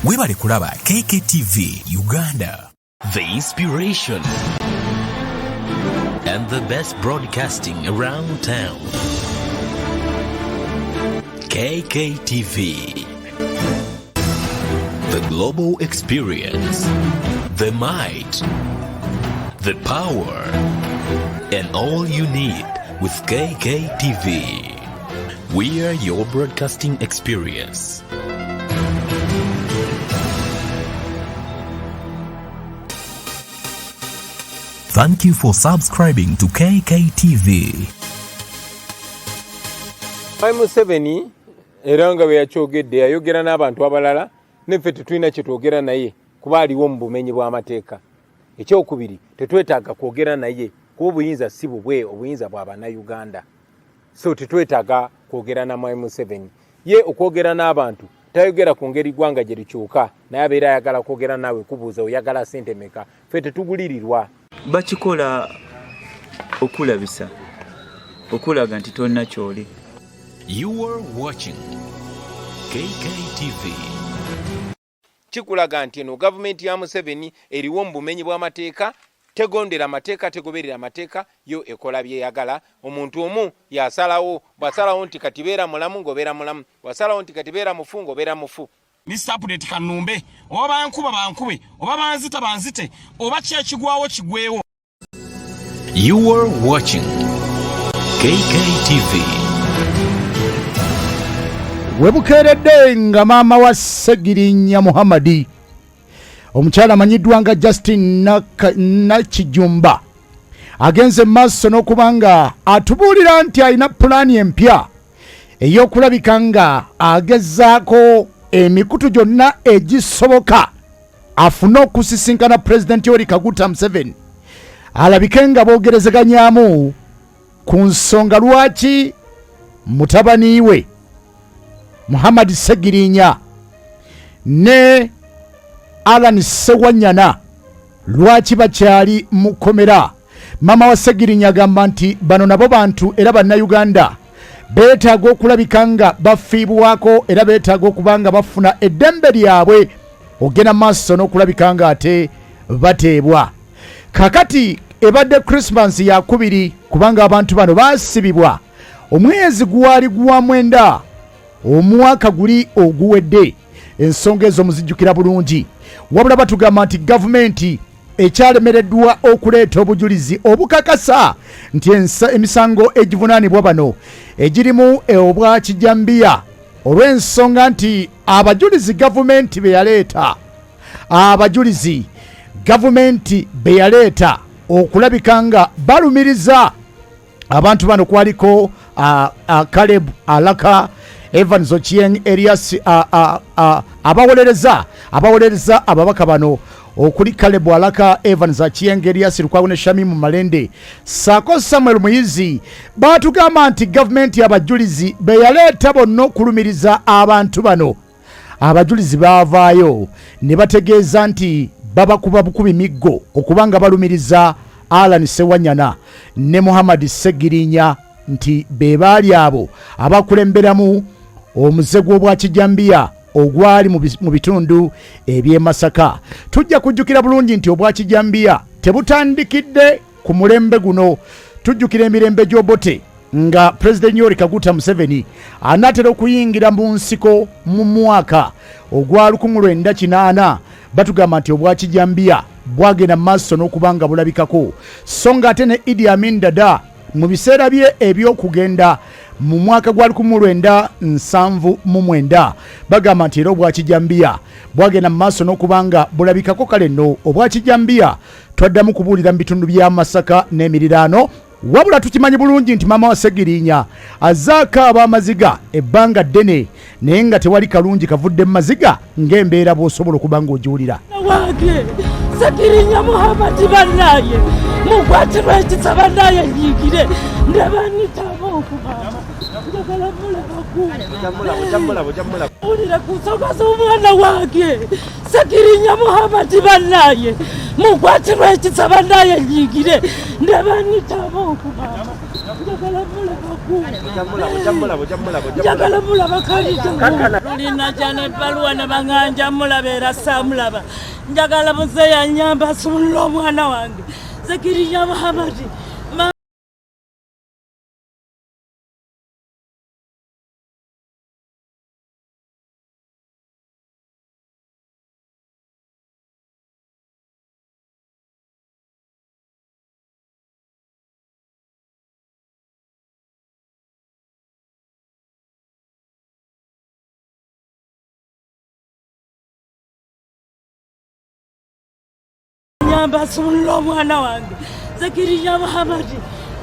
Webale kulaba Kk Tv Uganda. The inspiration and the best broadcasting around town. Kk TV. The global experience. The might. The power. And all you need with Kk TV. We are your broadcasting experience. Thank you for subscribing to Kk TV. Museveni eranga bwe yakyogedde yayogera n'abantu abalala neffe tetulina kye twogera naye kuba aliwo mu bumenyi bw'amateeka. Ekyokubiri tetwetaaga kwogera naye kuba obuyinza si bubwe, obuyinza bwa bannayuganda. So tetwetaaga kwogera na Museveni. Ye okwogera n'abantu tayogera ku ngeri ggwanga gye likyuka naye abeera ayagala kwogera naawe kubuuza oyagala ssente meka. Ffe tetugulirirwa. Bakikola okulabisa okulaga nti tonna kyoli. You are watching Kk TV. Kikulaga nti eno gavumenti ya Museveni eriwo mu bumenyi bw'amateeka, tegondera amateeka, tegoberera amateeka, yo ekola byeyagala. Omuntu omu yasalawo, bwasalawo nti kati beera mulamu ng'obeera mulamu, bwasalawo nti kati beera mufu ng'obeera mufu. Mr. Update kanumbe, oba bankuba bankube, oba banzita banzite, oba kyekigwawo kigwewo. You are watching Kk TV. Webukeredde nga maama wa Ssegirinya Muhammadi omukyala amanyiddwa nga Justin Nakijumba agenze maaso n'okubanga atubuulira nti alina pulaani empya ey'okulabika nga agezaako emikutu gyonna egisoboka afune okusisinkana Pulezidenti Yoweri Kaguta Museveni alabike nga boogerezeganyaamu ku nsonga lwaki mutabani we Muhammad Ssegirinya ne Alan Ssewanyana lwaki bakyali mu kkomera. Maama wa Ssegirinya agamba nti bano nabo bantu era bannayuganda beetaaga okulabika nga bafiibwako era beetaaga okuba nga bafuna eddembe lyabwe ogenda maaso n'okulabika nga ate bateebwa. Kakati ebadde Christmas ya kubiri kubanga abantu bano baasibibwa omwezi gwali gwa mwenda omwaka guli oguwedde. Ensonga ezo muzijjukira bulungi. Wabula batugamba nti gavumenti ekyalemereddwa okuleeta obujulizi obukakasa nti emisango egivunaanibwa bano egirimu obwa kijambiya olw'ensonga nti abajulizi gavumenti be yaleeta okulabika nga balumiriza abantu bano kwaliko Caleb Alaka, Evans Ochieng, Elias abawolereza ababaka bano okuli Caleb Alaka, Evans Ochieng, Elias Lukwago Shamimu Malende Sako Samuel Muyizi batugamba nti gavumenti abajulizi be yaleeta bonna okulumiriza abantu bano. Abajulizi baavaayo ne bategeeza nti babakuba bukubi miggo okubanga balumiriza Alan Ssewanyana ne Muhammad Ssegirinya nti be baali abo abakulemberamu omuzego obwa kijambiya ogwali mu bitundu eby'e Masaka. Tujja kujjukira bulungi nti obwa kijambiya tebutandikidde ku mulembe guno. Tujjukira emirembe gy'obote nga President Yoweri Kaguta Museveni anaatera okuyingira mu nsiko mu mwaka ogwa 1980. Batugamba nti obwa kijambiya bwagenda maaso n'okubanga bulabikako. So nga ate ne Idi Amin Dada mu biseera bye eby'okugenda mu mwaka gwa 1979 bagamba nti era obwa kijambiya bwagenda mu maaso n'okubanga bulabikako. Kale nno obwa kijambiya twaddamu kubuulira mu bitundu bya Masaka n'emiriraano. Wabula tukimanyi bulungi nti maama wa Ssegirinya azaaka ab'amaziga ebbanga ddene naye nga tewali kalungi kavudde mu maziga ng'embeera bw'osobola okuba ng'ogiwulira. Wange Ssegirinya Muhammad bannaye mukwatirwa ekisa bannaye nyiigire ndabanitaba okubama ulira ku nsonga z'omwana wange Ssegirinya Muhammad bannaye mukwatirwa ekisa bannaye nyiigire ndabanitaba okubama njagala mulaba kalita tulina cyane baluwa ne banganja mulabera samulaba njagala muzeya nyamba sumulo mwana wange Ssegirinya Muhamadi nyamba sumulo mwana wange Ssegirinya Muhamadi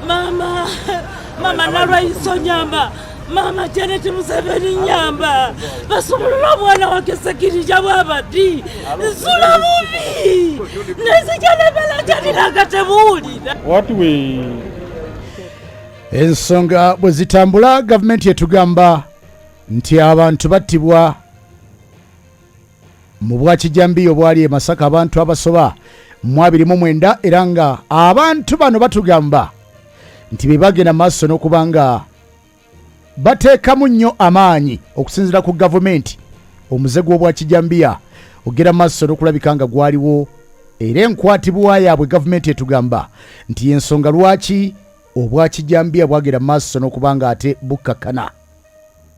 mama nalwaiso nyamba mama Janet Museveni nyamba basumulo mwana wange Ssegirinya Muhamadi nsula bubi nezijana janiraga tebuulira watuwe ensonga bwe zitambula gavumenti yetugamba nti abantu battibwa mu bwakijambiya obwali e Masaka abantu abasoba 29 era nga abantu bano batugamba nti bebagenda maaso n'okubanga bateekamu nnyo amaanyi okusinziira ku gavumenti omuze gw'obwakijambiya ogera maaso n'okulabika nga gwaliwo era enkwatibwa yaabwe gavumenti etugamba nti ensonga lwaki obwakijambiya bwagera maaso n'okubanga ate bukkakana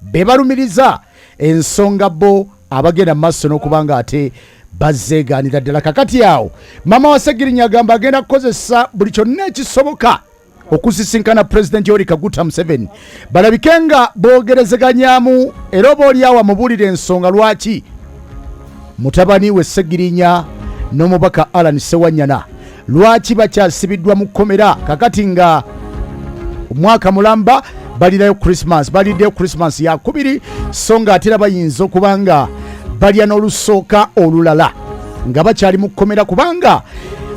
be balumiriza ensonga bo abagenda maaso n'okubanga ate bazeegaanira ddala kakati awo maama wa Ssegirinya agamba agenda kukozesa buli kyonna ekisoboka okusisinkana pulezidenti Yoweri Kaguta Museveni balabike nga boogerezeganyaamu era oba oli awo amubuulira ensonga lwaki mutabani we Ssegirinya n'omubaka Alan Ssewanyana lwaki bakyasibiddwa mu kkomera kakati nga omwaka mulamba baliddeyo Christmas ya 2 so nga ate era bayinza okubanga balya n'olusooka olulala nga bakyali mu kkomera kubanga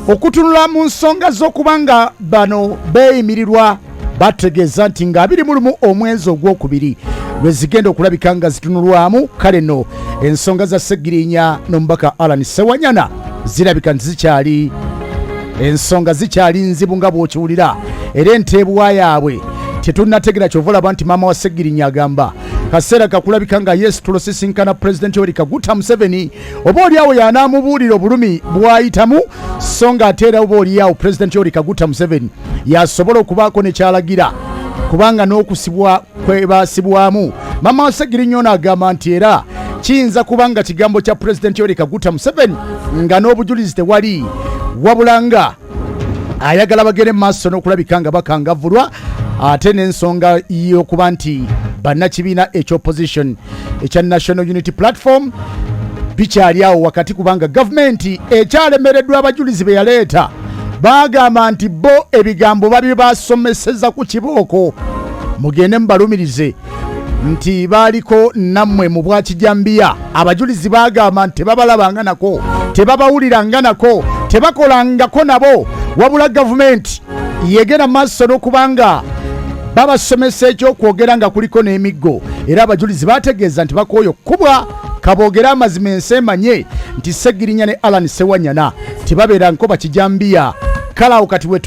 okutunula mu nsonga z'okubanga bano beeyimirirwa bategeeza nti nga 21 omwezi ogwokubiri lwe zigenda okulabika nga zitunulwamu kale no ensonga za Ssegirinya n'omubaka Alan Ssewanyana zirabika nti zikyali nzibu nga bw'okiwulira era enteebwa yaabwe tetunnategera kyova olaba nti maama wa Ssegirinya agamba kaseera kakulabika nga yes tulosisinkana pulezidenti Yoweri Kaguta Museveni oba oli awo y'anaamubuulira obulumi bw'ayitamu so nga ate era oba oli awo pulezidenti Yoweri Kaguta Museveni yasobola okubaako ne kyalagira kubanga n'okusibwa kwe baasibwamu maama wa Ssegirinya ono agamba nti era kiyinza kubanga kigambo kya pulezidenti Yoweri Kaguta Museveni nga n'obujulizi tewali wabula nga ayagala bagere mu maaso n'okulabika nga bakangavulwa ate n'ensonga y'okuba nti bannakibiina eky'opposition ekya National Unity Platform bikyali awo wakati kubanga gavumenti ekyalemereddwa abajulizi be yaleeta bagamba nti bo ebigambo babi basomeseza ku kibooko mugende mubalumirize nti baaliko nammwe mu bwakijambiya abajulizi bagamba nti tebabalabanga nako tebabawuliranga nako tebakolangako nabo wabula gavumenti yegera maaso n'okubanga babasomesa ekyokwogera nga kuliko n'emiggo era abajulizi bategeeza nti bakooyo kubwa kaboogera amazima ensi emanye nti Ssegirinya ne Alan Ssewanyana tebabeeranko bakijambiya kale awo kati we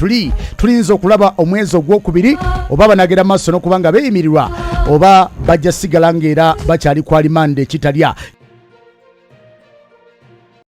tulinza okulaba omwezi ogwokubiri oba banagera maaso n'okubanga beeyimirirwa oba bajja sigala ng'era bakyali ku alimanda ekitalya